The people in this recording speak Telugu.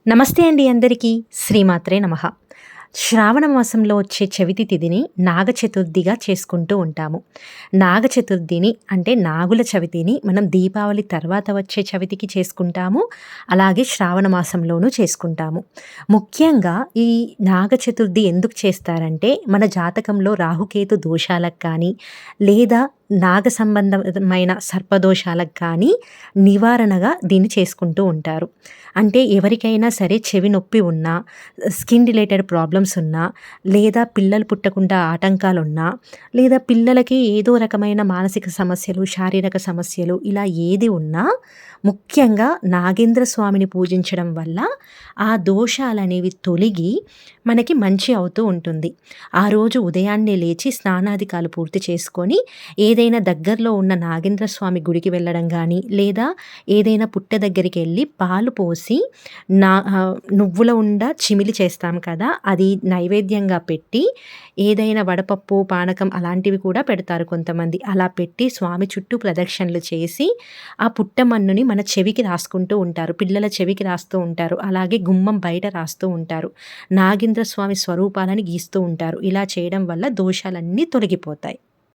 నమస్తే అండి అందరికీ. శ్రీమాత్రే నమః. శ్రావణ మాసంలో వచ్చే చవితి తిథిని నాగ చతుర్థిగా చేసుకుంటూ ఉంటాము. నాగ చతుర్థిని అంటే నాగుల చవితిని మనం దీపావళి తర్వాత వచ్చే చవితికి చేసుకుంటాము. అలాగే శ్రావణ మాసంలోనూ చేసుకుంటాము. ముఖ్యంగా ఈ నాగ చతుర్థి ఎందుకు చేస్తారంటే మన జాతకంలో రాహుకేతు దోషాలకు కానీ, లేదా నాగ సంబంధమైన సర్పదోషాలకు కానీ నివారణగా దీన్ని చేసుకుంటూ ఉంటారు. అంటే ఎవరికైనా సరే చెవి నొప్పి ఉన్నా, స్కిన్ రిలేటెడ్ ప్రాబ్లమ్స్ ఉన్నా, లేదా పిల్లలు పుట్టకుండా ఆటంకాలున్నా, లేదా పిల్లలకి ఏదో రకమైన మానసిక సమస్యలు, శారీరక సమస్యలు ఇలా ఏది ఉన్నా ముఖ్యంగా నాగేంద్ర స్వామిని పూజించడం వల్ల ఆ దోషాలనేవి తొలగి మనకి మంచి అవుతూ ఉంటుంది. ఆ రోజు ఉదయాన్నే లేచి స్నానాధికాలు పూర్తి చేసుకొని ఏదైనా దగ్గరలో ఉన్న నాగేంద్ర స్వామి గుడికి వెళ్ళడం గానీ, లేదా ఏదైనా పుట్ట దగ్గరికెళ్ళి పాలు పోసి నువ్వుల ఉండ చిమిలి చేస్తాం కదా! అది నైవేద్యంగా పెట్టి, ఏదైనా వడపప్పు, పానకం అలాంటివి కూడా పెడతారు కొంతమంది. అలా పెట్టి స్వామి చుట్టూ ప్రదక్షిణలు చేసి, ఆ పుట్టమన్నుని మన చెవికి రాసుకుంటూ ఉంటారు. పిల్లల చెవికి రాస్తూ ఉంటారు. అలాగే గుమ్మం బయట రాస్తూ ఉంటారు. నాగేంద్ర స్వామి స్వరూపాలని గీస్తూ ఉంటారు. ఇలా చేయడం వల్ల దోషాలన్నీ తొలగిపోతాయి.